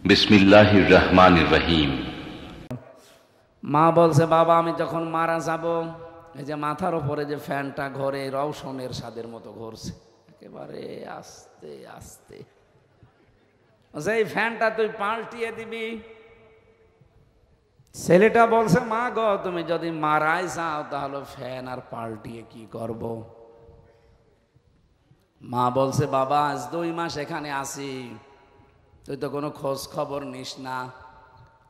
বিসমিল্লাহির রহমানির রহিম। মা বলছে, বাবা আমি যখন মারা যাব, এই যে মাথার উপরে যে ফ্যানটা ঘরে রওশনের স্বাদের মতো ঘুরছে, একেবারে আস্তে আস্তে, এই ফ্যানটা তুই পাল্টিয়ে দিবি। ছেলেটা বলছে, মা গো তুমি যদি মারাই যাও তাহলে ফ্যান আর পাল্টিয়ে কি করব? মা বলছে, বাবা আজ 2 মাস এখানে আছি, তুই তো কোনো খোঁজ খবর নিস না।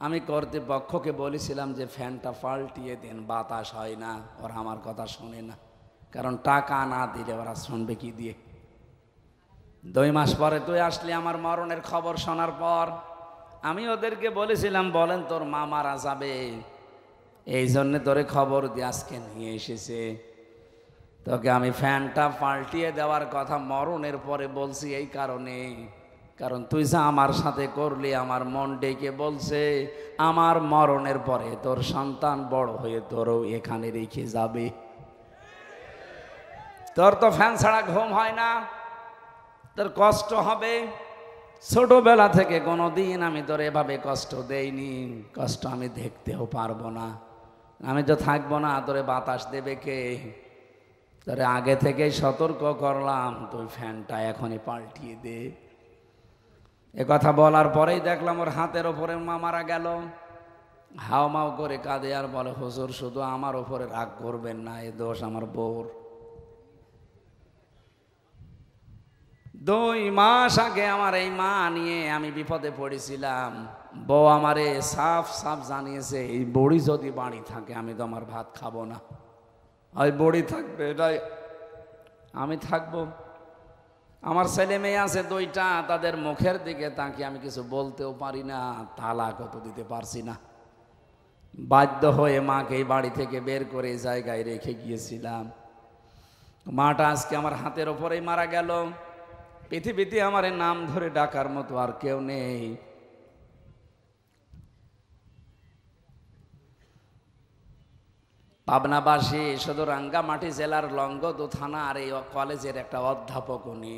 আমি কর্তৃপক্ষকে বলেছিলাম যে ফ্যানটা পাল্টিয়ে দিন, বাতাস হয় না। ওরা আমার কথা শোনে না, কারণ টাকা না দিলে ওরা শুনবে কি দিয়ে? 2 মাস পরে তুই আসলি আমার মরণের খবর শোনার পর। আমি ওদেরকে বলেছিলাম, বলেন তোর মা মারা যাবে, এই জন্যে তোরে খবর দিয়ে আজকে নিয়ে এসেছে। তোকে আমি ফ্যানটা পাল্টিয়ে দেওয়ার কথা মরণের পরে বলছি এই কারণে, কারণ তুই যা আমার সাথে করলি আমার মন ডেকে বলছে আমার মরণের পরে তোর সন্তান বড় হয়ে তোরও এখানে রেখে যাবে। তোর তো ফ্যান ছাড়া ঘুম হয় না, তোর কষ্ট হবে। ছোটবেলা থেকে কোনোদিন আমি তোর এভাবে কষ্ট দেইনি, কষ্ট আমি দেখতেও পারবো না। আমি তো থাকবো না, তোরে বাতাস দেবে কে? তোরে আগে থেকেই সতর্ক করলাম, তুই ফ্যানটা এখনই পাল্টিয়ে দে। এ কথা বলার পরেই দেখলাম ওর হাতের ওপরে মা মারা গেল। হাও মাও করে কাঁদে আর বলে, হুজুর শুধু আমার ওপরে রাগ করবেন না, এ দোষ আমার বউর। 2 মাস আগে আমার এই মা নিয়ে আমি বিপদে পড়েছিলাম। বউ আমারে সাফ সাফ জানিয়েছে, এই বড়ি যদি বাড়ি থাকে আমি তো আমার ভাত খাবো না, ওই বড়ি থাকবে, এটাই আমি থাকবো। আমার ছেলে মেয়ে আছে 2টা, তাদের মুখের দিকে তাকিয়ে আমি কিছু বলতেও পারি না, তালাকও তো দিতে পারছি না। বাধ্য হয়ে মাকে এই বাড়ি থেকে বের করে এই জায়গায় রেখে গিয়েছিলাম। মাটা আজকে আমার হাতের ওপরেই মারা গেল। পৃথিবীতে আমার নাম ধরে ডাকার মতো আর কেউ নেই। পাবনাবাসী শুধু রাঙ্গামাটি জেলার লংগদু থানা আর এই কলেজের একটা অধ্যাপক উনি।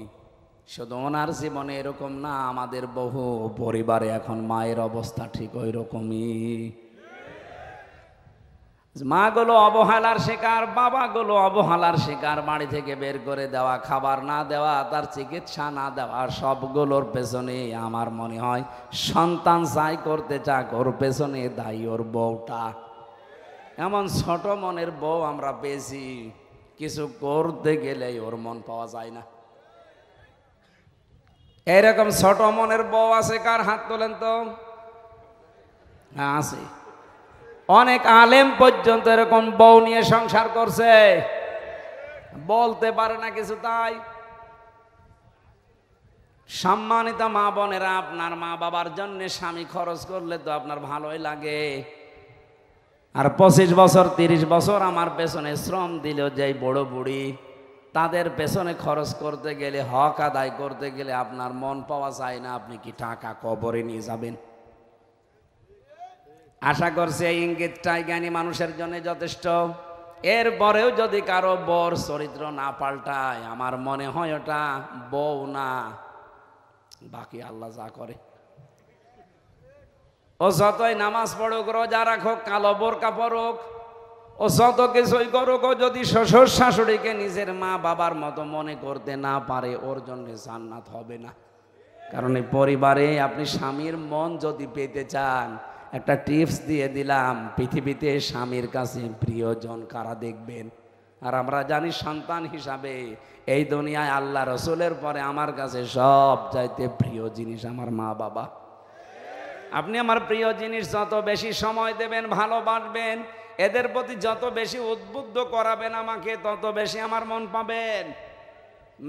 শুধু ওনার জীবনে এরকম না, আমাদের বহু পরিবারে এখন মায়ের অবস্থা ঠিক ওই রকমই। মাগুলো অবহেলার শিকার, বাবাগুলো অবহেলার শিকার, বাড়ি থেকে বের করে দেওয়া, খাবার না দেওয়া, তার চিকিৎসা না দেওয়া, সবগুলোর পেছনে আমার মনে হয় সন্তান যাই করতে চাক ওর পেছনে দায়ী ওর বউটা। এমন ছোট মনের বউ আমরা পেয়েছি, কিছু করতে গেলে ওর মন পাওয়া যায় না। এরকম ছোট মনের বউ আছে কার? হাত তোলেন তো। হ্যাঁ আছে, অনেক আলেম পর্যন্ত এরকম বউ নিয়ে সংসার করছে, বলতে পারে না কিছু। তাই সম্মানিত মা বোনেরা, আপনার মা বাবার জন্য স্বামী খরচ করলে তো আপনার ভালোই লাগে। আর 25 বছর 30 বছর আমার পেছনে শ্রম দিল যে বড় বুড়ি, তাদের পেছনে খরচ করতে গেলে, হক আদায় করতে গেলে আপনার মন পাওয়া যায় না। আপনি কি টাকা কবরে নিয়ে যাবেন? আশা করছি এই ইঙ্গিতটাই জ্ঞানী মানুষের জন্য যথেষ্ট। এরপরেও যদি কারো বর চরিত্র না পাল্টায়, আমার মনে হয় ওটা বউ না, বাকি আল্লাহ যা করে। ও যতই নামাজ পড়ুক, রোজা রাখুক, কালো বোরকা পরুক, ও যত কিছুই করুক, ও যদি শ্বশুর শাশুড়িকে নিজের মা বাবার মতো মনে করতে না পারে, ওর জন্য জান্নাত হবে না। কারণ এই পরিবারে আপনি স্বামীর মন যদি পেতে চান, একটা টিপস দিয়ে দিলাম, পৃথিবীতে স্বামীর কাছে প্রিয়জন কারা দেখবেন? আর আমরা জানি সন্তান হিসাবে এই দুনিয়ায় আল্লাহ রসুলের পরে আমার কাছে সব চাইতে প্রিয় জিনিস আমার মা বাবা। আপনি আমার প্রিয় জিনিস যত বেশি সময় দেবেন, ভালোবাসবেন, এদের প্রতি যত বেশি উদ্বুদ্ধ করাবেন আমাকে, তত বেশি আমার মন পাবেন।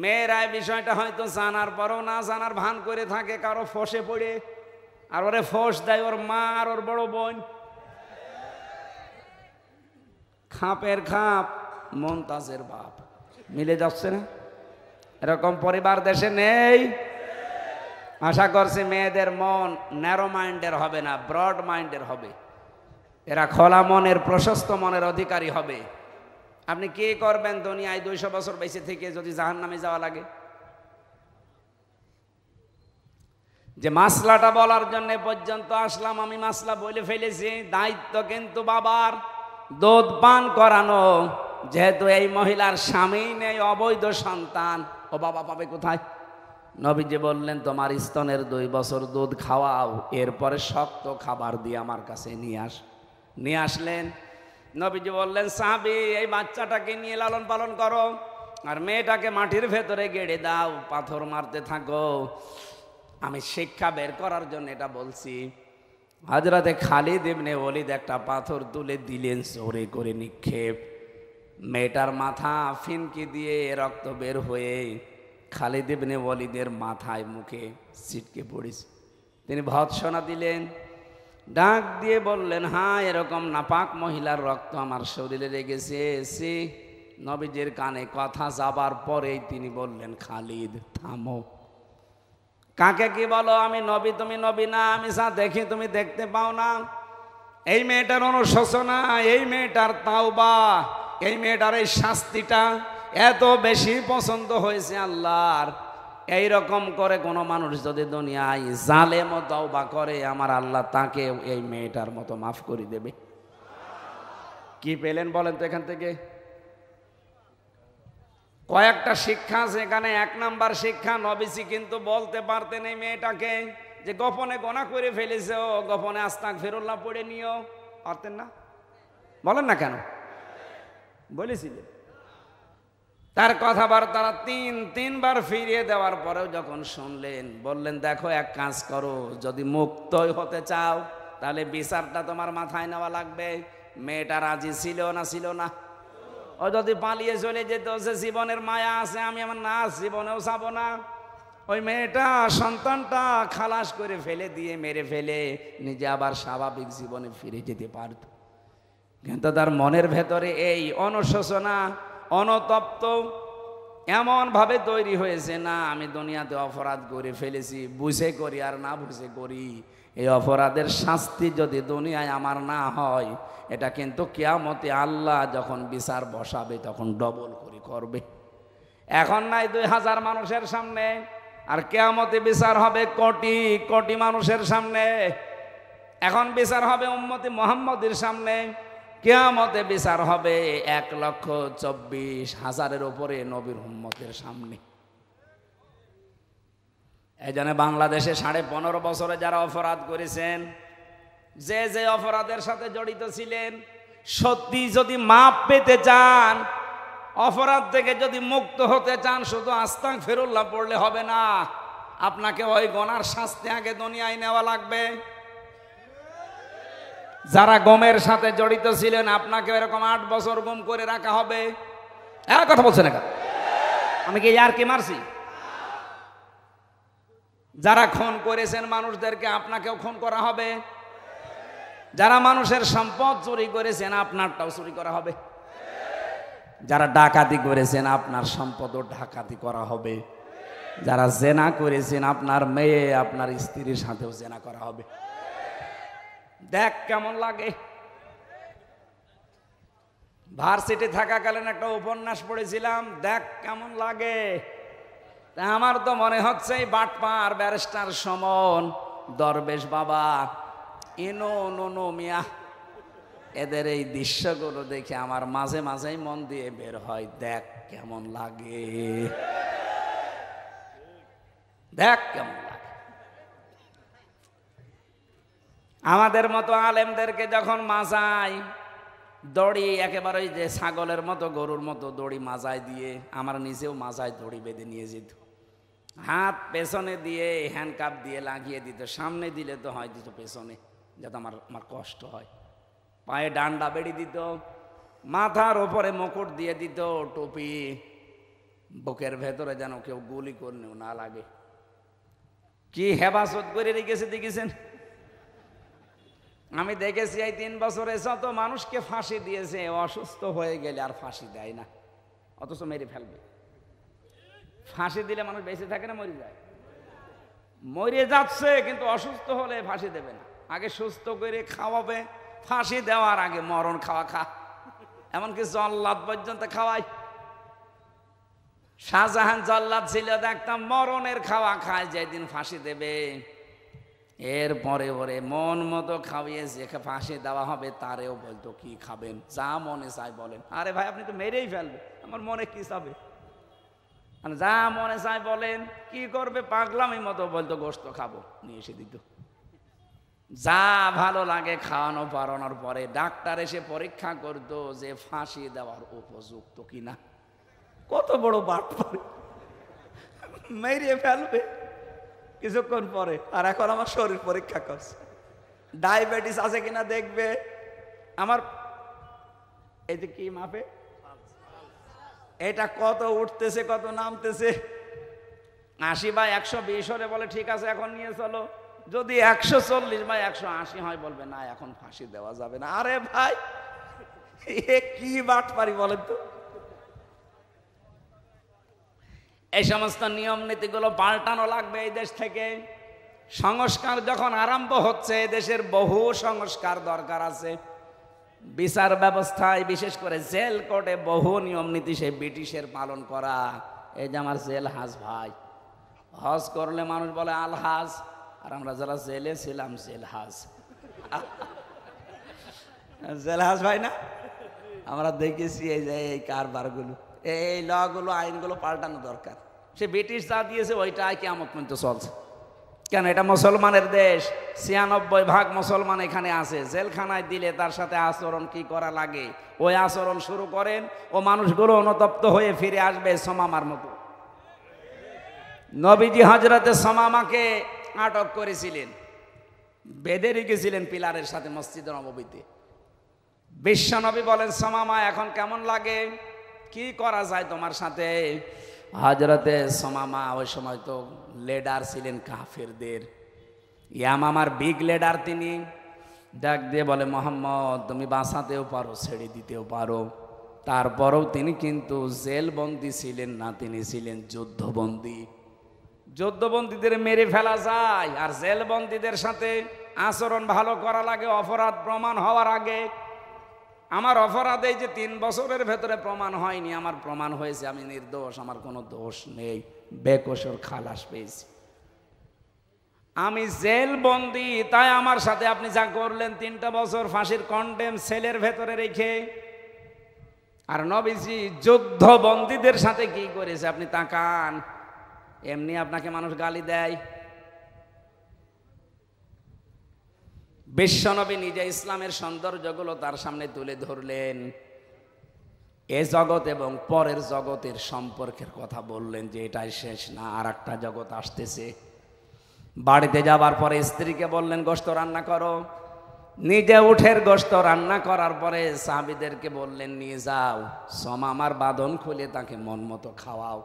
মেয়েরা বিষয়টা হয়তো জানার পরও না জানার ভান করে থাকে, কারো ফসে পড়ে, আর ওরে ফোস দেয় ওর মা আর ওর বড় বোন। খাপের খাপ মমতাজের বাপ, মিলে যাচ্ছে না? এরকম পরিবার দেশে নেই। আশা করছি মেয়েদের মন ন্যারো মাইন্ডের হবে না, ব্রড মাইন্ডের হবে। এরা খোলা মনের, প্রশস্ত মনের অধিকারী হবে। আপনি কি করবেন দুনিয়ায় 200 বছর বেঁচে থেকে যদি জাহান্নামে যাওয়া লাগে? যে মাসলাটা বলার জন্য পর্যন্ত আসলাম, আমি মাসলা বলে ফেলেছি। দায়িত্ব কিন্তু বাবার দুধ পান করানো। যেহেতু এই মহিলার স্বামী নেই, অবৈধ সন্তান, ও বাবা পাবে কোথায়? নবীজি বললেন তোমার স্তনের 2 বছর দুধ খাওয়াও, এরপরে শক্ত খাবার দিয়ে আমার কাছে নিয়ে আসলেন। নবীজি বললেন সাহাবী এই বাচ্চাটাকে নিয়ে লালন পালন করো, আর মেয়েটাকে মাটির ভেতরে গেড়ে দাও, পাথর মারতে থাকো। আমি শিক্ষা বের করার জন্য এটা বলছি। হযরতে খালিদ ইবনে ওলীদ একটা পাথর তুলে দিলেন, জোরে করে নিক্ষেপ। মেয়েটার মাথা ফিনকি দিয়ে রক্ত বের হয়ে খালিদ ইবনে ওলীদের মাথায় মুখে ছিটকে পড়েছে। তিনি ভৎসনা দিলেন, ডাক দিয়ে বললেন হ্যাঁ, এরকম নাপাক মহিলার রক্ত আমার শরীরে লেগেছে। নবীজির কানে কথা যাবার পরেই তিনি বললেন খালিদ থামো। কাকে কি বলো? আমি নবী, তুমি নবী না। আমি যা দেখি তুমি দেখতে পাও না। এই মেয়েটার অনুশোচনা, এই মেয়েটার তাওবা, এই মেয়েটার এই শাস্তিটা এত বেশি পছন্দ হয়েছে আল্লাহর। এইরকম করে কোনো মানুষ যদি দুনিয়ায় জালেম ও তাওবা করে, আমার আল্লাহ তাকে এই মেয়েটার মতো মাফ করে দেবে। কি পেলেন বলেন তো এখান থেকে? কয়েকটা শিক্ষা আছে এখানে। 1 নাম্বার শিক্ষা, নবীজি কিন্তু বলতে পারতেন এই মেয়েটাকে যে গোপনে গোনা করে ফেলেছে, ও গোপনে আস্তাগফিরুল্লাহ পড়ে নিও, পারতেন না? বলেন না কেন? বলেছিলেন। তার কথাবার্তা তিনবার ফিরিয়ে দেওয়ার পরেও যখন শুনলেন, বললেন দেখো এক কাজ করো, যদি মুক্তই হতে চাও তাহলে বিচারটা তোমার মাথায় নেওয়া লাগবে। মেয়েটা রাজি ছিল না? ও যদি পালিয়ে চলে যেত, সে জীবনের মায়া আছে, আমি আমার না জীবনেও চাবো না। ওই মেয়েটা সন্তানটা খালাস করে ফেলে দিয়ে, মেরে ফেলে নিজে আবার স্বাভাবিক জীবনে ফিরে যেতে পারত। কিন্তু তার মনের ভেতরে এই অনুশোচনা, অনুতপ্ত এমন ভাবে তৈরি হয়েছে, না আমি দুনিয়াতে অপরাধ করে ফেলেছি, বুঝে করি আর না বুঝে করি, এই অপরাধের শাস্তি যদি দুনিয়ায় আমার না হয়, এটা কিন্তু কিয়ামতে আল্লাহ যখন বিচার বসাবে তখন ডবল করে করবে। এখন নাই 2000 মানুষের সামনে, আর কিয়ামতে বিচার হবে কোটি কোটি মানুষের সামনে। এখন বিচার হবে উম্মতে মুহাম্মদের সামনে, কিয়ামতে বিচার হবে 1,24,000-এর উপরে নবীর উম্মতের সামনে। এই জন্য বাংলাদেশে 15.5 বছরে যারা অপরাধ করেছেন, যে অপরাধের সাথে জড়িত ছিলেন, সত্যি যদি মাপ পেতে চান, অপরাধ থেকে যদি মুক্ত হতে চান, শুধু আস্তাগফিরুল্লাহ পড়লে হবে না, আপনাকে ওই গুনার শাস্তি আগে দুনিয়ায় নেওয়া লাগবে। যারা গমের সাথে জড়িত ছিলেন, আপনাকে এরকম 8 বছর গুম করে রাখা হবে। এক কথা বলছেন না? আমি কি আর কি মারছি? যারা খুন করেছেন মানুষদেরকে, আপনাকেও খুন করা হবে। যারা মানুষের সম্পদ চুরি করেছেন, আপনারটাও চুরি করা হবে। যারা ডাকাতি করেছেন, আপনার সম্পদও ডাকাতি করা হবে। যারা জেনা করেছেন, আপনার মেয়ে আপনার স্ত্রীর সাথেও জেনা করা হবে। দেখ কেমন লাগে। ভার্সিটি থাকাকালীন একটা উপন্যাস পড়েছিলাম, দেখ কেমন লাগে। তা আমার তো মনে হচ্ছে এই বাটপার ব্যারিস্টার সমন, দরবেশ বাবা, ইনো মিয়া, এদের এই দৃশ্যগুলো দেখে আমার মাঝে মাঝেই মন দিয়ে বের হয়, দেখ কেমন লাগে, দেখ কেমন লাগে। আমাদের মতো আলেমদেরকে যখন মাজায় দড়ি, একেবারে ওই যে ছাগলের মতো, গরুর মতো দড়ি মাজায় দিয়ে, আমার নিজেও মাজায় দড়ি বেঁধে নিয়ে যেত। হাত পেছনে দিয়ে হ্যান্ডকাপ দিয়ে লাগিয়ে দিত, সামনে দিলে তো হয় দিত পেছনে, যাতে আমার কষ্ট হয়। পায়ে ডান্ডা বেড়ি দিত, মাথার ওপরে মুকুট দিয়ে দিত, টুপি, বুকের ভেতরে যেন কেউ গুলি করলেও না লাগে। কি হেফাজত করে রেখেছে দেখেছেন? আমি দেখেছি এই 3 বছরে যত মানুষকে ফাঁসি দিয়েছে, অসুস্থ হয়ে গেলে আর ফাঁসি দেয় না, অথচ মেরে ফেলবে। ফাঁসি দিলে মানুষ বেঁচে থাকে না মরে যায়? মরে যাচ্ছে, কিন্তু অসুস্থ হলে ফাঁসি দেবে না, আগে সুস্থ করে খাওয়াবে। ফাঁসি দেওয়ার আগে মরণ খাওয়া খা, এমনকি জল্লাদ পর্যন্ত খাওয়াই। শাহজাহান জল্লাদ ছিল, দেখতাম মরণের খাওয়া খায়, যেদিন ফাঁসি দেবে এরপরে ওরে মন মতো খাওয়িয়ে যে ফাঁসি দেওয়া হবে তারেও বলতো কি খাবেন, যা মনে চাই বলেন। আরে ভাই আপনি তো মেরেই ফেলবে, আমার মনে কি চাবে, যা মনে চাই বলেন। কি করবে, পাগলামি মতো বলতো গোশত খাবো, নিয়ে এসে দিত। যা ভালো লাগে খাওয়ানো পরানোর পরে ডাক্তার এসে পরীক্ষা করতো যে ফাঁসি দেওয়ার উপযুক্ত কিনা। কত বড় বাটপার, মেরে ফেলবে কিছুক্ষণ পরে। আর এখন আমার শরীর পরীক্ষা করছে, ডায়াবেটিস আছে কিনা দেখবে। আমার এই যে কি মাপে, এটা কত উঠতেছে কত নামতেছে। 80/120 হলে বলে ঠিক আছে এখন নিয়ে চলো। যদি 140/180 হয় বলবে না এখন ফাঁসি দেওয়া যাবে না। আরে ভাই এ কি বাটপারি বলেন তো। এই সমস্ত নিয়ম নীতিগুলো পাল্টানো লাগবে এই দেশ থেকে। সংস্কার যখন আরম্ভ হচ্ছে, দেশের বহু সংস্কার দরকার আছে। বিচার ব্যবস্থায় বিশেষ করে জেল কোর্টে বহু নিয়ম নীতি সেই ব্রিটিশের পালন করা। এই যে আমার জেল হাজ ভাই, হজ করলে মানুষ বলে আল হাজ, আর আমরা যারা জেলে ছিলাম জেল হাজ। জেল হাজ ভাই না, আমরা দেখেছি এই যে এই কারবারগুলো, এই লগুলো আইনগুলো পাল্টানো দরকার। সে ব্রিটিশ যা দিয়েছে ওইটাই কিয়ামত পর্যন্ত চলছে। কেন, এটা মুসলমানের দেশ, 96% মুসলমান এখানে আছে। জেলখানায় দিলে তার সাথে আচরণ কি করা লাগে ওই আচরণ শুরু করেন, ও মানুষগুলো অনুতপ্ত হয়ে ফিরে আসবে সমামার মতো। নবীজি হযরতে সমামাকে আটক করেছিলেন, বেঁধে রেখেছিলেন পিলারের সাথে মসজিদে নববীতে। বিশ্বনবী বলেন সমামা এখন কেমন লাগে, কি করা যায় তোমার সাথে। হযরতে সমামা ওই সময় তো লিডার ছিলেন কাফেরদের, ইয়ামামার বিগ লিডার তিনি। ডাক দিয়ে বলে মোহাম্মদ তুমি বাঁচাতেও পারো ছেড়ে দিতেও পারো। তারপরেও তিনি কিন্তু জেলবন্দি ছিলেন না, তিনি ছিলেন যুদ্ধবন্দী। যুদ্ধবন্দীদের মেরে ফেলা যায়, আর জেলবন্দীদের সাথে আচরণ ভালো করা লাগে অপরাধ প্রমাণ হওয়ার আগে। আমার অপরাধ এই যে 3 বছরের ভেতরে প্রমাণ হয়নি, আমার প্রমাণ হয়েছে আমি নির্দোষ, আমার কোনো দোষ নেই, বেকসুর খালাস পেয়েছি, আমি জেলবন্দি। তাই আমার সাথে আপনি যা করলেন 3টা বছর ফাঁসির কন্ডেম সেলের ভেতরে রেখে। আর নবীজি যুদ্ধবন্দীদের সাথে কি করেছে আপনি তাকান। এমনি আপনাকে মানুষ গালি দেয়, বিশ্বনবী নিজে ইসলামের সৌন্দর্যগুলো তার সামনে তুলে ধরলেন। এ জগৎ এবং পরের জগতের সম্পর্কের কথা বললেন যে এটাই শেষ না, আর একটা জগৎ আসতেছে। বাড়িতে যাবার পরে স্ত্রীকে বললেন গোশত রান্না করো, নিজে উঠের গোশত রান্না করার পরে সাহাবীদেরকে বললেন নিয়ে যাও, সমামার বাঁধন খুলে তাকে মন মতো খাওয়াও।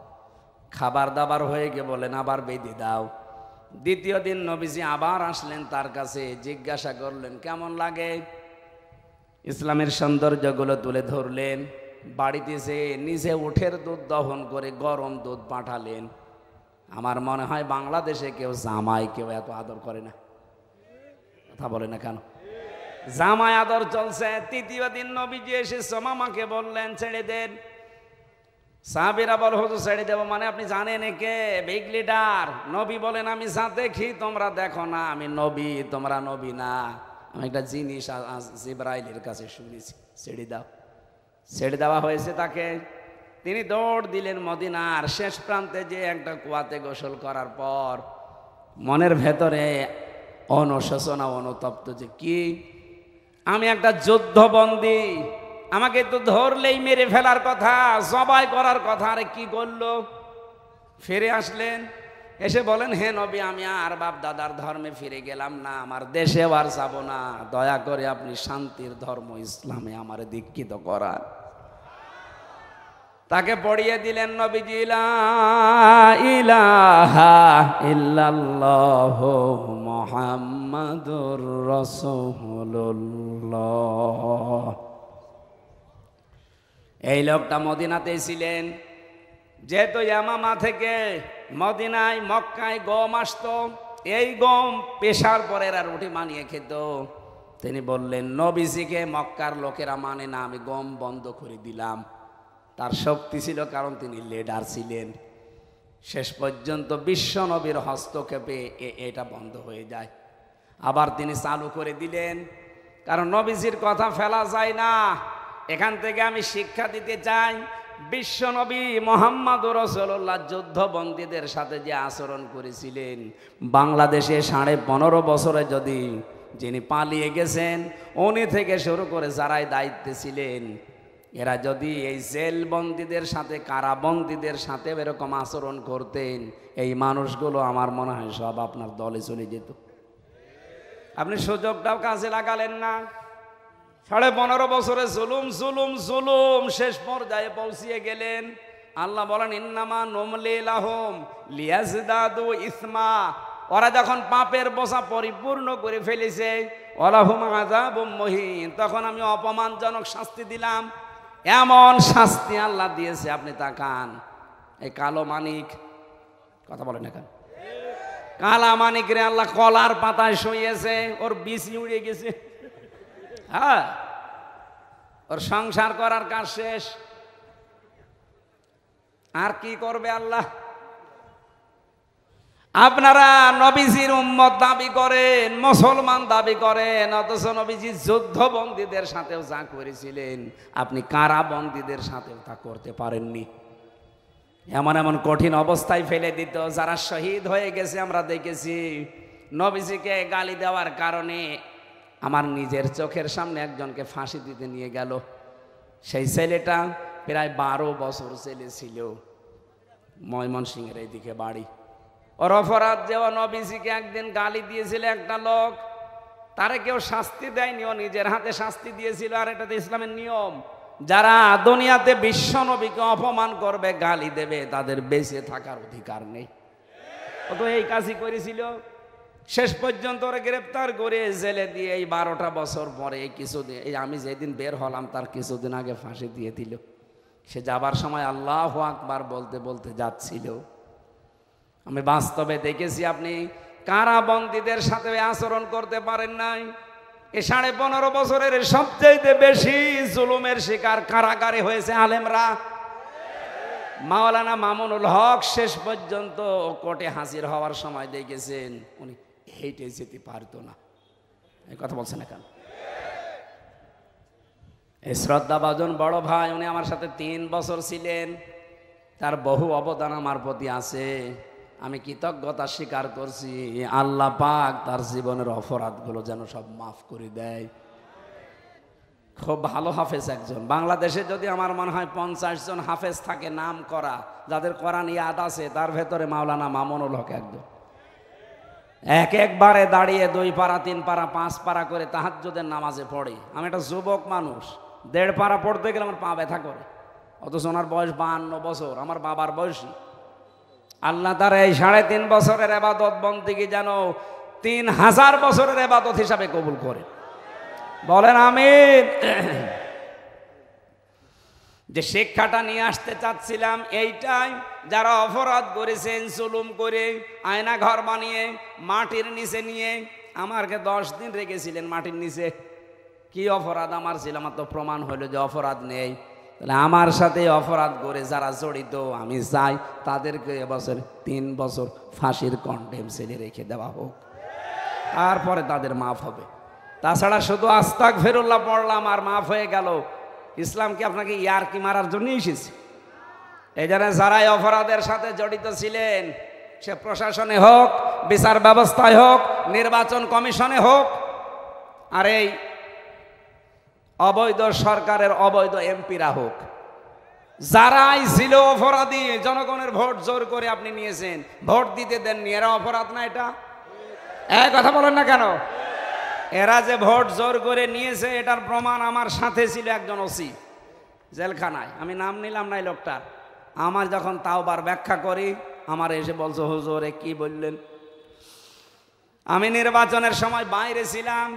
খাবার দাবার হয়ে গিয়ে বলেন আবার বেঁধে দাও। দ্বিতীয় দিন নবীজি আবার আসলেন তার কাছে, জিজ্ঞাসা করলেন কেমন লাগে। ইসলামের সৌন্দর্যগুলো তুলে ধরলেন। বাড়িতে যে নিজে উঠের দুধ দহন করে গরম দুধ পাঠালেন। আমার মনে হয় বাংলাদেশে কেউ জামাই কেউ এত আদর করে না, কথা বলে না কেন, জামাই আদর চলছে। তৃতীয় দিন নবীজি এসে সমামাকে বললেন ছেড়ে দেন। সাহাবীরা বল হুজুর ছেড়ে দেবো মানে আপনি জানেন কে বিগ লিডার। নবী বলেন আমি যা দেখি তোমরা দেখো না, আমি নবী তোমরা নবী না, আমি একটা জিনিস জিবরাইলের কাছে শুনেছি, ছেড়ে দাও। ছেড়ে দেওয়া হয়েছে তাকে। তিনি দৌড় দিলেন মদিনার শেষ প্রান্তে, যে একটা কুয়াতে গোসল করার পর মনের ভেতরে অনুশোচনা অনুতপ্ত যে কি আমি একটা যুদ্ধবন্দী, আমাকে তো ধরলেই মেরে ফেলার কথা, জবাই করার কথা, আরে কি করলো। ফিরে আসলেন, এসে বলেন হে নবী আমি আর বাপ দাদার ধর্মে ফিরে গেলাম না, আমার দেশে আর যাব না, দয়া করে আপনি শান্তির ধর্ম ইসলামে আমারে দীক্ষিত করান। তাকে পড়িয়ে দিলেন নবীজি লা ইলাহা ইল্লাল্লাহু মুহাম্মাদুর রাসূলুল্লাহ। এই লোকটা মদিনাতেই ছিলেন। যেহেতু ইয়ামামা থেকে মদিনায় মক্কায় গম আসতো, এই গম পেশার পরে এরা রুটি বানিয়ে খেত। তিনি বললেন নবীজিকে মক্কার লোকেরা মানে না, আমি গম বন্ধ করে দিলাম। তার শক্তি ছিল কারণ তিনি লিডার ছিলেন। শেষ পর্যন্ত বিশ্ব নবীর হস্তক্ষেপে এটা বন্ধ হয়ে যায়। আবার তিনি চালু করে দিলেন, কারণ নবীজির কথা ফেলা যায় না। এখান থেকে আমি শিক্ষা দিতে চাই, বিশ্ব নবী মুহাম্মদুর রাসূলুল্লাহ যুদ্ধবন্দীদের সাথে যে আচরণ করেছিলেন, বাংলাদেশে 15.5 বছরে যদি যিনি পালিয়ে গেছেন উনি থেকে শুরু করে যারাই দায়িত্বে ছিলেন, এরা যদি এই জেলবন্দীদের সাথে, কারাবন্দীদের সাথে এরকম আচরণ করতেন, এই মানুষগুলো আমার মনে হয় সব আপনার দলে চলে যেত। আপনি সুযোগটাও কাজে লাগালেন না। 15.5 বছরে জুলুম জুলুম জুলুম শেষ পর্যায়ে পৌঁছিয়ে গেলেন। আল্লাহ বলেন, ইন্নামা নুমলি লাহুম লিয়াজদাদু ইসমা। ওরা যখন পাপের বোঝা পরিপূর্ণ করে ফেলেছে, ওয়ালাহুম আযাবুম মুহিন, তখন আমি অপমানজনক শাস্তি দিলাম। এমন শাস্তি আল্লাহ দিয়েছে, আপনি তাকান। এই কালো মানিক, কথা বলেন না কেন, কালা মানিক রে আল্লাহ কলার পাতায় শুইয়েছে, ওর বিচি উড়ে গেছে। হ্যাঁ, ওর সংসার করার কাজ শেষ। আর কি করবে আল্লাহ? আপনারা নবীজির উম্মত দাবি করেন, মুসলমান দাবি করেন, অথচ নবীজি যুদ্ধবন্দীদের সাথেও যা করেছিলেন আপনি কারাবন্দীদের সাথেও তা করতে পারেননি। এমন এমন কঠিন অবস্থায় ফেলে দিত, যারা শহীদ হয়ে গেছে আমরা দেখেছি। নবীজিকে গালি দেওয়ার কারণে আমার নিজের চোখের সামনে একজনকে ফাঁসি দিতে নিয়ে গেল। সেই ছেলেটা প্রায় 12 বছর ছেলে ছিল, ময়মনসিংহের এইদিকে বাড়ি। ওর অপরাধ যে ও নবীজিকে একদিন গালি দিয়েছিল একটা লোক, তারে কেউ শাস্তি দেয়নি, ও নিজের হাতে শাস্তি দিয়েছিল। আর এটা তো ইসলামের নিয়ম, যারা দুনিয়াতে বিশ্ব নবীকে অপমান করবে, গালি দেবে, তাদের বেঁচে থাকার অধিকার নেই। ও তো এই কাজই করেছিল। শেষ পর্যন্ত ওরা গ্রেপ্তার করে জেলে দিয়ে এই 12টা বছর পরে কিছুদিন, এই আমি যেদিন বের হলাম তার কিছুদিন আগে ফাঁসি দিয়ে দিল। সে যাবার সময় আল্লাহু আকবার বলতে বলতে যাচ্ছিল। আমি বাস্তবে দেখেছি, আপনি কারাবন্দীদের সাথে আচরণ করতে পারেন নাই। এই 15.5 বছরের সবচেয়ে বেশি জুলুমের শিকার কারাগারে হয়েছে আলেমরা। মাওলানা মামুনুল হক শেষ পর্যন্ত কোর্টে হাজির হওয়ার সময় দেখেছেন উনি হেঁটে যেতে পারতো না। এই কথা বলছেন না কেন? এই শ্রদ্ধাভাজন বড় ভাই, উনি আমার সাথে 3 বছর ছিলেন, তার বহু অবদান আমার প্রতি আছে। আমি কৃতজ্ঞতা স্বীকার করছি, আল্লাহ পাক তার জীবনের অপরাধগুলো যেন সব মাফ করে দেয়। খুব ভালো হাফেজ একজন। বাংলাদেশে যদি আমার মনে হয় 50 জন হাফেজ থাকে নাম করা, যাদের কোরআন ইয়াদ আছে, তার ভেতরে মাওলানা মামুনুল হক একজন। একবারে দাঁড়িয়ে 2 পারা 3 পারা 5 পারা করে তাহাজ্জুদের নামাজে পড়ে। আমি একটা যুবক মানুষ, 1.5 পারা পড়তে গেলে আমার পা ব্যথা করে, অথচ ওনার বয়স 52 বছর, আমার বাবার বয়সী। আল্লাহ তার এই 3.5 বছরের ইবাদত বন্দেগী যেন 3000 বছরের ইবাদত হিসাবে কবুল করে, বলেন আমিন। যে শিক্ষাটা নিয়ে আসতে চাচ্ছিলাম এইটাই, যারা অপরাধ করেছেন জুলুম করে, আয়না ঘর বানিয়ে মাটির নিচে নিয়ে আমাকে 10 দিন রেখেছিলেন মাটির নিচে। কি অপরাধ আমার ছিল? আমার তো প্রমাণ হলো যে অপরাধ নেই। তাহলে আমার সাথে অপরাধ করে যারা জড়িত, আমি চাই তাদেরকে এবছর 3 বছর ফাঁসির কন্ডেম সেলে রেখে দেওয়া হোক, তারপরে তাদের মাফ হবে। তাছাড়া শুধু আস্তাগফিরুল্লাহ পড়লাম আর মাফ হয়ে গেল, ইসলাম কি আপনাকে ইয়ারকি মারার জন্য এসেছে? এই জন্য যারাই অপরাধের সাথে জড়িত ছিলেন, সে প্রশাসনে হোক, বিচার ব্যবস্থায় হোক, নির্বাচন কমিশনে হোক, আর এই অবৈধ সরকারের অবৈধ এমপিরা হোক, যারাই ছিল অপরাধী, জনগণের ভোট জোর করে আপনি নিয়েছেন, ভোট দিতে দেননি, এরা অপরাধ না? এটা এক কথা বলেন না কেন? এরা যে ভোট জোর করে নিয়েছে এটার প্রমাণ আমার সাথে ছিল একজন ওসি জেলখানায়, আমি নাম নিলাম না এই লোকটার। আমার যখন তাওবার ব্যাখ্যা করি, আমার এসে বলছে, হুজুর কি বললেন? আমি নির্বাচনের সময় বাইরে ছিলাম,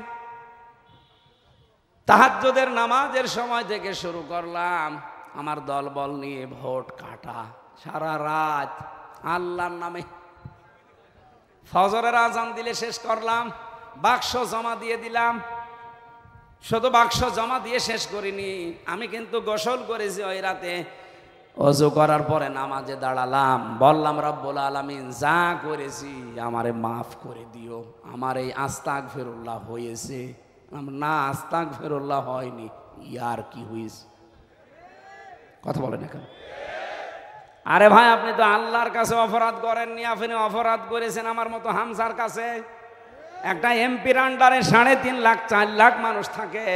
তাহাজ্জুদের নামাজের সময় থেকে শুরু করলাম আমার দলবল নিয়ে ভোট কাটা, সারা রাত আল্লাহর নামে। ফজরের আজান দিলে শেষ করলাম, বাক্স জমা দিয়ে দিলাম। শুধু বাক্স জমা দিয়ে শেষ করিনি, আমি কিন্তু গোসল করেছি ওই রাতে। ওযু করার পরে নামাজে দাঁড়ালাম, বললাম রব্বুল আলামিন যা করেছি আমারে মাফ করে দিও, আমার এই আস্তাগফিরুল্লাহ হয়েছে। না, আস্তাগফিরুল্লাহ হয়নি, ইয়ার কি হয়েছে? কথা বলেন এখন। আরে ভাই, আপনি তো আল্লাহর কাছে অপরাধ করেননি, আপনি অপরাধ করেছেন আমার মতো হামসার কাছে। একটা এমপির আন্ডারে 3.5 লাখ 4 লাখ মানুষ থাকে,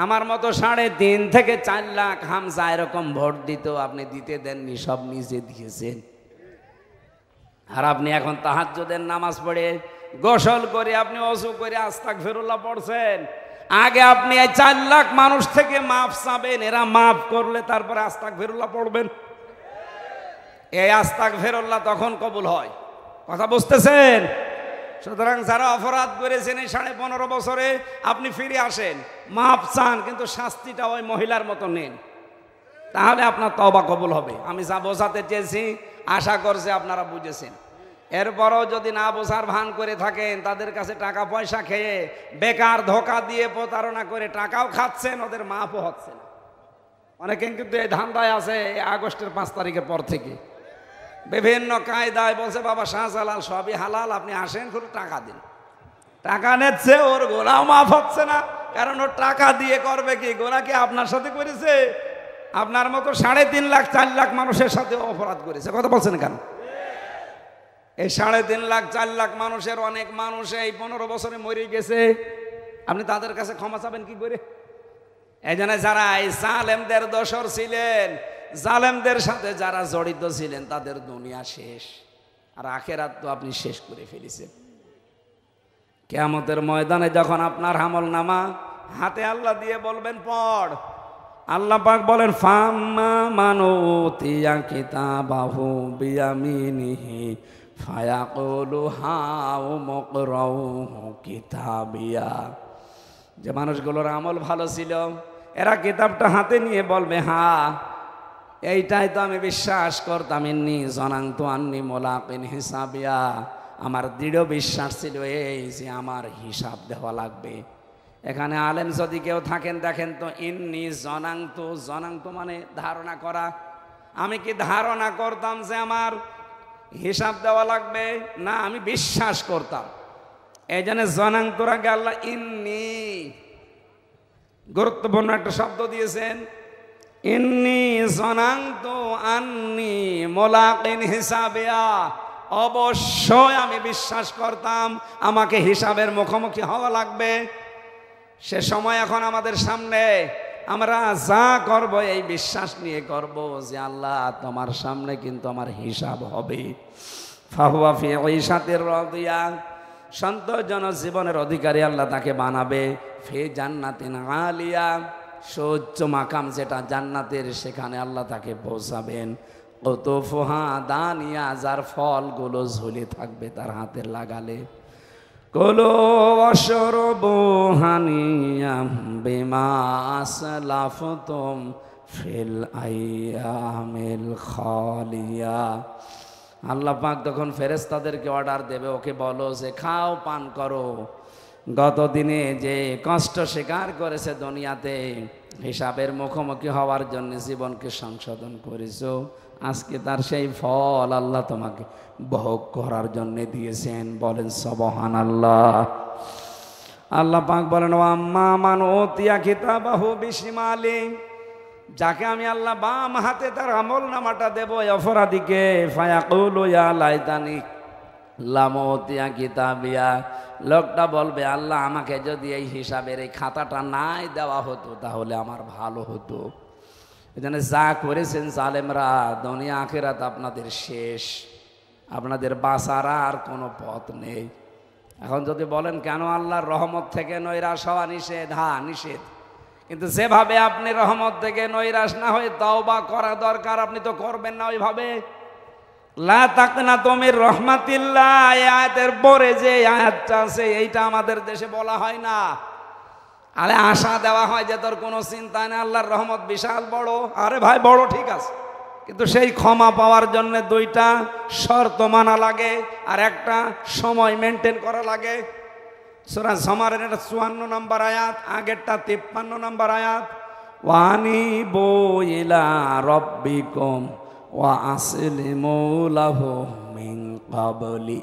আমার মতো 3.5 থেকে 4 লাখ হামসা এরকম ভোট দিত, আপনি দিতে দেননি, সব নিজে দিয়েছেন। আর আপনি এখন তাহাজ্জুদের নামাজ পড়ে গোসল করে আপনি ওযু করে আস্তাগফিরুল্লাহ পড়ছেন। আগে আপনি এই 4 লাখ মানুষ থেকে মাফ চাবেন, এরা মাফ করলে তারপরে আস্তাগফিরুল্লাহ পড়বেন। এই আস্তাগফিরুল্লাহ তখন কবুল হয়। কথা বুঝতেছেন? সুতরাং যারা অপরাধ করেছেন এই 15.5 বছরে, আপনি ফিরে আসেন, মাফ চান, কিন্তু শাস্তিটা ওই মহিলার মতো নেন, তাহলে আপনার তওবা কবুল হবে। আমি যা বোঝাতে চেয়েছি আশা করছি আপনারা বুঝেছেন। এরপরও যদি না বোঝার ভান করে থাকেন, তাদের কাছে টাকা পয়সা খেয়ে বেকার ধোকা দিয়ে প্রতারণা করে টাকাও খাচ্ছেন, ওদের মাফও হচ্ছে না। অনেকে কিন্তু এই ধান্দায় আছে আগস্টের 5 তারিখের পর থেকে বিভিন্ন কায়দায় বলছে বাবা শাহজালাল সবই হালাল, আপনি আসেন শুধু টাকা দিন। টাকা নিচ্ছে, ওর গোনাও মাফ হচ্ছে না, কারণ ওর টাকা দিয়ে করবে কি? গোনা কি আপনার সাথে করেছে? আপনার মতো 3.5 লাখ 4 লাখ মানুষের সাথে অপরাধ করেছে। কথা বলছেন কেন? এই 3.5 লাখ 4 লাখ মানুষের অনেক মানুষ এই 15 বছরে মরে গেছে, আপনি তাদের কাছে ক্ষমা চাবেন কি করে? এই জন্য যারা এই জালেমদের দোসর ছিলেন, জালেমদের সাথে যারা জড়িত ছিলেন, তাদের দুনিয়া শেষ, আর আখেরাত তো আপনি শেষ করে ফেলেছেন। কিয়ামতের ময়দানে যখন আপনার আমলনামা হাতে আল্লাহ দিয়ে বলবেন পড়, আল্লাহ পাক বলেন ফাম্মা মান উতিয়া কিতাবাহু বিয়ামিনিহি ফায়াকুলু হাউ মুকরাউ কিতাবিয়া। যে মানুষগুলোর আমল ভালো ছিল, এরা কিতাবটা হাতে নিয়ে বলবে হ্যাঁ, এইটাই তো আমি বিশ্বাস করতাম, ইন্নি জনান্তু আন্নি মুলাকিন হিসাবিয়া, আমার দৃঢ় বিশ্বাস ছিল এই যে আমার হিসাব দেওয়া লাগবে। এখানে আলেম যদি কেউ থাকেন দেখেন তো, ইন্নি জনান্তু, জনান্তু মানে ধারণা করা। আমি কি ধারণা করতাম যে আমার হিসাব দেওয়া লাগবে? না, আমি বিশ্বাস করতাম। এই জন্য জনান্তুর আগে আল্লাহ ইন্নি গুরুত্বপূর্ণ একটা শব্দ দিয়েছেন, ইন্নি জনান্তু আন্নি মুলাকিন হিসাবিয়া, অবশ্যই আমি বিশ্বাস করতাম আমাকে হিসাবের মুখোমুখি হওয়া লাগবে। সে সময় এখন আমাদের সামনে, আমরা যা করব এই বিশ্বাস নিয়ে করব যে আল্লাহ তোমার সামনে কিন্তু আমার হিসাব হবে। ফাহুয়া ফি ঈশাতির রাদিয়া, সন্তোষজনক জীবনের অধিকারী আল্লাহ তাকে বানাবে। ফি জান্নাতিন আলিয়া, সৌচ্চ মাকাম যেটা জান্নাতের, সেখানে আল্লাহ তাকে পৌঁছাবেন। কুতুফুহা দানিয়া, যার ফলগুলো ঝুলে থাকবে তার হাতের লাগালে। কুলু ওয়াশরাবু হানিয়াম বিমা আসলাফতুম ফিল আইয়ামিল খালিয়া। আল্লাহ পাক তখন ফেরেশতাদেরকে অর্ডার দেবে, ওকে বলো যে খাও, পান করো, গত দিনে যে কষ্ট স্বীকার করেছে দুনিয়াতে, হিসাবের মুখোমুখি হওয়ার জন্য জীবনকে সংশোধন করেছো, আজকে তার সেই ফল আল্লাহ তোমাকে ভোগ করার জন্য দিয়েছেন। বলেন সুবহানাল্লাহ। আল্লাহ পাক বলেন আম্মা মান উতিয়া কিতাবাহু বিশিমালি, যাকে আমি আল্লাহ বাম হাতে তার আমল নামাটা দেবো অপরাধীকে, ফায়াকুলু ইয়া লাইতানি লাম উতিয়া কিতাবিয়া, লোকটা বলবে আল্লাহ আমাকে যদি এই হিসাবের এই খাতাটা নাই দেওয়া হতো তাহলে আমার ভালো হতো। এখানে যা করেছেন জালেমরা, দুনিয়া আখিরাত আপনাদের শেষ, আপনাদের বাঁচার আর কোনো পথ নেই। এখন যদি বলেন কেন আল্লাহর রহমত থেকে নৈরাশ হওয়া নিষেধ? হ্যাঁ নিষেধ, কিন্তু যেভাবে আপনি রহমত থেকে নৈরাশ না হয়ে তওবা করা দরকার, আপনি তো করবেন না ওইভাবে। লা তাকনাতু মির রাহমাতিল্লাহ, এই আয়াতের পরে যে আয়াতটা আছে এইটা আমাদের দেশে বলা হয় না। আরে আশা দেওয়া হয় যে তোর কোনো চিন্তা নেই, আল্লাহর রহমত বিশাল বড়। আরে ভাই বড় ঠিক আছে, কিন্তু সেই ক্ষমা পাওয়ার জন্য 2টা শর্ত মানা লাগে, আর একটা সময় মেনটেন করা লাগে। সূরা জুমারের 54 নম্বর আয়াত, আগেরটা 53 নম্বর আয়াত। ওয়ানিবু ইলা রাব্বিকুম ওয়া আসলিমু লাহু মিন ক্বাবলি।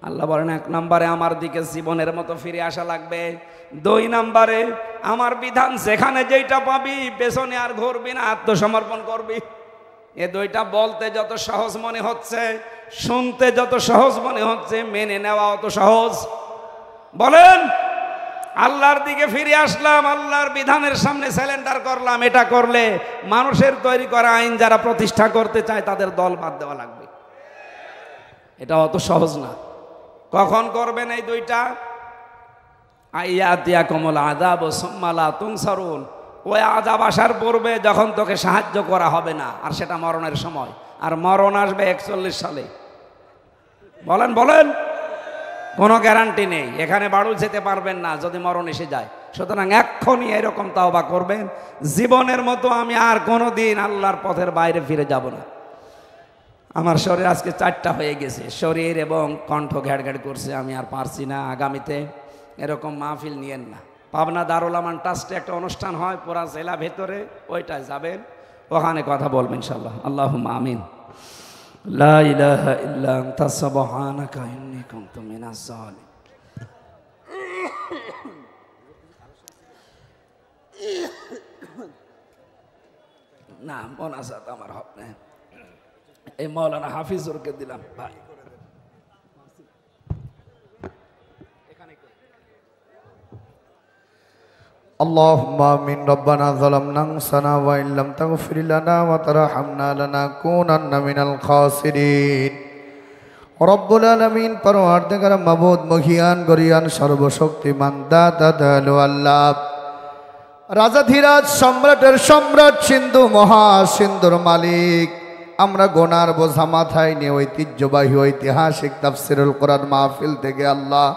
আল্লাহ বলেন, 1 নম্বরে আমার দিকে জীবনের মতো ফিরে আসা লাগবে। 2 নম্বরে আমার বিধান যেখানে যেটা পাবি পেছনে আর ঘুরবি না, আত্মসমর্পণ করবি। এ 2টা বলতে যত সহজ মনে হচ্ছে, শুনতে যত সহজ মনে হচ্ছে, মেনে নেওয়া অত সহজ। বলেন, আল্লাহর দিকে ফিরে আসলাম, আল্লাহর বিধানের সামনে স্যালেন্ডার করলাম। এটা করলে মানুষের তৈরি করা আইন যারা প্রতিষ্ঠা করতে চায় তাদের দল বাদ দেওয়া লাগবে। এটা অত সহজ না। কখন করবেন এই 2টা? আইয়াতিয়াকুমুল আযাব সুম্মা লা তুনসারুন। ওই আযাব আসার পূর্বে যখন তোকে সাহায্য করা হবে না, আর সেটা মরণের সময়। আর মরণ আসবে 41 সালে। বলেন বলেন, কোনো গ্যারান্টি নেই। এখানে বাড়ু যেতে পারবেন না যদি মরণ এসে যায়। সুতরাং এক্ষুনি এরকম তাওবা করবেন, জীবনের মতো আমি আর কোনো দিন আল্লাহর পথের বাইরে ফিরে যাব না। আমার শরীর আজকে 4টা হয়ে গেছে, শরীর এবং কণ্ঠ ঘ্যাড় ঘ্যাড় করছে, আমি আর পারছি না। আগামীতে এরকম মাহফিল নিয়েন না। পাবনা দারুল আমান ট্রাস্টে একটা অনুষ্ঠান হয় পুরা জেলা ভেতরে, ওইটায় যাবেন, ওখানে কথা বলবেন ইনশাআল্লাহ। আল্লাহুম্মা আমিন। লা ইলাহা ইল্লা আনতা সুবহানাকা ইন্নী কুনতু মিনাজ জালিমিন। না, মোনাজাত আমার হক না, এই মাওলানা হাফিজুরকে দিলাম ভাই। اللهم آمين ربنا ظلمنا أنفسنا وإن لم تغفر لنا وترحمنا لنكونن من الخاسرين رب العالمين পরওয়ারদিগার মাবুদ মহিয়ান গরিয়ান সর্বশক্তিমান দাতা দয়ালু আল্লাহ, রাজাধিরাজ সম্রাটের সম্রাট, সিন্ধু মহাসিন্ধুর মালিক, আমরা গোনার বোঝা মাথায় নিয়ে ঐতিহ্যবাহী ঐতিহাসিক তাফসিরুল কোরআন মাহফিল থেকে আল্লাহ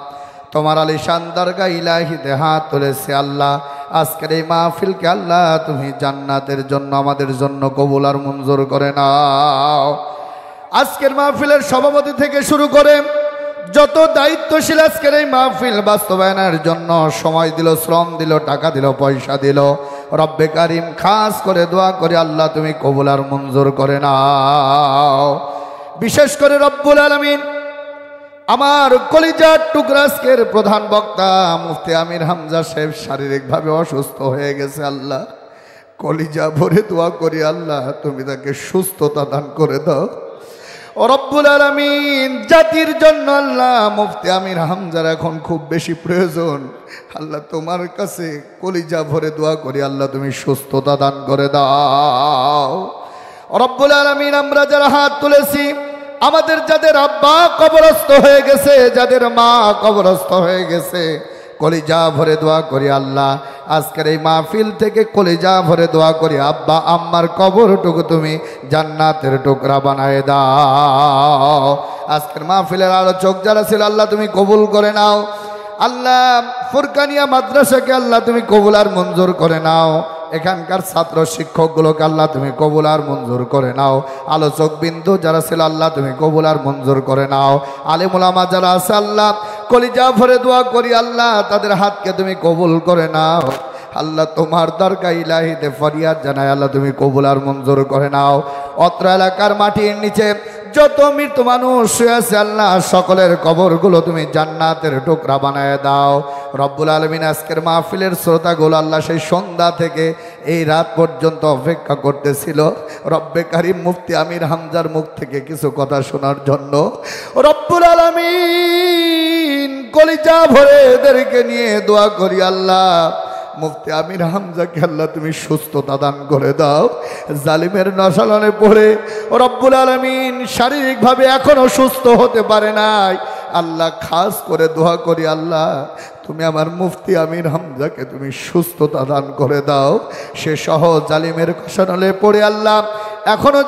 তোমার আলিশান দরগা ইলাহিতে হাত তুলেছে। আল্লাহ, আজকের এই মাহফিলকে আল্লাহ তুমি জান্নাতের জন্য আমাদের জন্য কবুল আর মঞ্জুর করে নাও। আজকের মাহফিলের সভাপতি থেকে শুরু করে যত দায়িত্বশীল আজকের এই মাহফিল বাস্তবায়নের জন্য সময় দিল, শ্রম দিল, টাকা দিল, পয়সা দিল, রব্বে কারিম খাস করে দোয়া করে আল্লাহ তুমি কবুল আর মঞ্জুর করে নাও। বিশেষ করে রব্বুল আলামিন আমার কলিজার টুকরা আজকের প্রধান বক্তা মুফতি আমির হামজা সাহেব শারীরিকভাবে অসুস্থ হয়ে গেছে। আল্লাহ, কলিজা ভরে দোয়া করি আল্লাহ তুমি তাকে সুস্থতা দান করে দাও। রব্বুল আলামিন জাতির জন্য আল্লাহ মুফতি আমির হামজার এখন খুব বেশি প্রয়োজন। আল্লাহ তোমার কাছে কলিজা ভরে দোয়া করি আল্লাহ তুমি সুস্থতা দান করে দাও। রব্বুল আলামিন আমরা যারা হাত তুলেছি, আমাদের যাদের আব্বা কবরস্থ হয়ে গেছে, যাদের মা কবরস্থ হয়ে গেছে, কলিজা ভরে দোয়া করি আল্লাহ আজকের এই মাহফিল থেকে কলিজা ভরে দোয়া করি আব্বা আম্মার কবরটুকু তুমি জান্নাতের টুকরা বানায় দাও। আজকের মাহফিলের আলোচক যারা ছিল আল্লাহ তুমি কবুল করে নাও। আল্লাহ ফুরকানিয়া মাদ্রাসাকে আল্লাহ তুমি কবুল আর মঞ্জুর করে নাও। এখানকার ছাত্র শিক্ষকগুলোকে আল্লাহ তুমি কবুল আর মঞ্জুর করে নাও। আলোচক বিন্দু যারা ছিল আল্লাহ তুমি কবুল আর মঞ্জুর করে নাও। আলেম উলামা যারা আছে আল্লাহ কলিজা ভরে দোয়া করি আল্লাহ তাদের হাতকে তুমি কবুল করে নাও। আল্লাহ তোমার দরগা ইলাহিতে ফরিয়াদ জানাই আল্লাহ তুমি কবুল আর মঞ্জুর করে নাও। অত্র এলাকার মাটির নিচে যত মৃত্যু মানুষ শুয়ে আছে আল্লাহ সকলের কবরগুলো তুমি জান্নাতের টুকরা বানায় দাও। রব্বুল আলামিন আজকের মাহফিলের শ্রোতাগুলো আল্লাহ সেই সন্ধ্যা থেকে এই রাত পর্যন্ত অপেক্ষা করতেছিল রব্বে কারিম মুফতি আমির হামজার মুখ থেকে কিছু কথা শোনার জন্য। রব্বুল আলামিন কলিজা ভরে এদেরকে নিয়ে দোয়া করি আল্লাহ মুফতি আমির হামজাকে আল্লাহ তুমি সুস্থতা দান করে দাও। জালিমের নশালনে পড়ে রব্বুল আলামিন শারীরিকভাবে এখনো সুস্থ হতে পারে নাই। আল্লাহ খাস করে দোয়া করি আল্লাহ তুমি আমার মুফতি আমির হামজাকে তুমি সুস্থতা দান করে দাও। সে সহ জালিমের নশালনে পড়ে আল্লাহ এখনো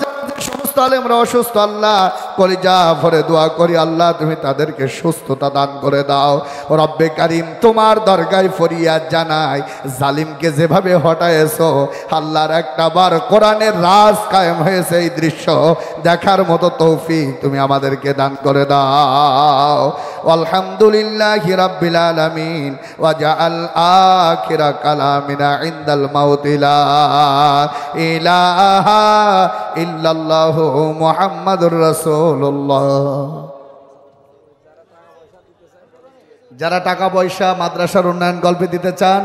সমস্ত আলেমরা অসুস্থ আল্লাহ কলিজা ভরে দোয়া করি আল্লাহ তুমি তাদেরকে সুস্থতা দান করে দাও। রব্বে কারিম তোমার দরগায় ফরিয়াদ জানাই, জালিমকে যেভাবে হটায়েছো আল্লাহর একটা বার কোরআনের রাজ কায়েম হয়েছে এই দৃশ্য দেখার মতো তৌফিক তুমি আমাদেরকে দান করে দাও। আলহামদুলিল্লাহি রাব্বিল আলামিন ওয়া জাআল আখিরা কালামিনা ইনদাল মাউতি লা ইলাহা ইল্লাল্লাহু মুহাম্মাদুর রাসূলুল্লাহ। যারা টাকা পয়সা মাদ্রাসার উন্নয়ন গল্পে দিতে চান